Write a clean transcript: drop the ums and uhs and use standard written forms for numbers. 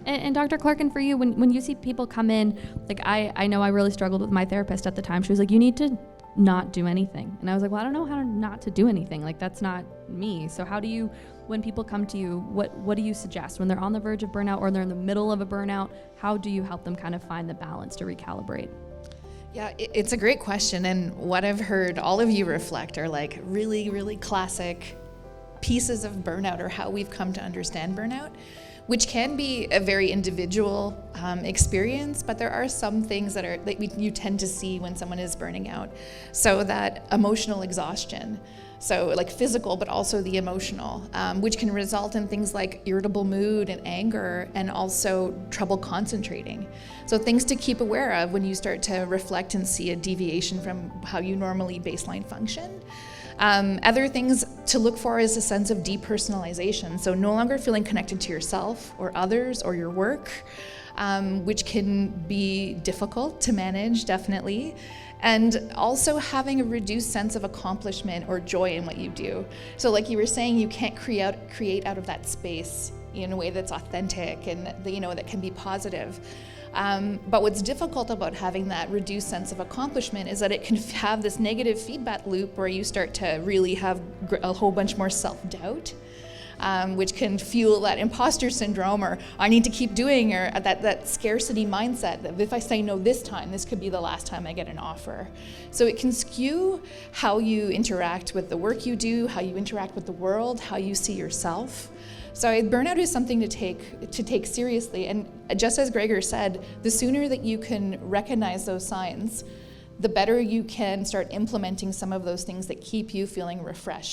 And Dr. Clarkin, for you, when you see people come in, like I know I really struggled with my therapist at the time. She was like, you need to not do anything. And I was like, well, I don't know how not to do anything. Like, that's not me. So how do you, when people come to you, what do you suggest when they're on the verge of burnout or they're in the middle of a burnout? How do you help them kind of find the balance to recalibrate? Yeah, it's a great question. And what I've heard all of you reflect are like really, really classic pieces of burnout, or how we've come to understand burnout, which can be a very individual experience, but there are some things that you tend to see when someone is burning out. So that emotional exhaustion, so like physical, but also the emotional, which can result in things like irritable mood and anger, and also trouble concentrating. So things to keep aware of when you start to reflect and see a deviation from how you normally baseline function. Other things to look for is a sense of depersonalization. So no longer feeling connected to yourself or others or your work, which can be difficult to manage, definitely. And also having a reduced sense of accomplishment or joy in what you do. So like you were saying, you can't create out of that space in a way that's authentic and that can be positive. But what's difficult about having that reduced sense of accomplishment is that it can have this negative feedback loop where you start to really have a whole bunch more self-doubt, which can fuel that imposter syndrome, or I need to keep doing, or that scarcity mindset that if I say no this time, this could be the last time I get an offer. So it can skew how you interact with the work you do, how you interact with the world, how you see yourself. So burnout is something to take seriously, and just as Gregor said, the sooner that you can recognize those signs, the better you can start implementing some of those things that keep you feeling refreshed.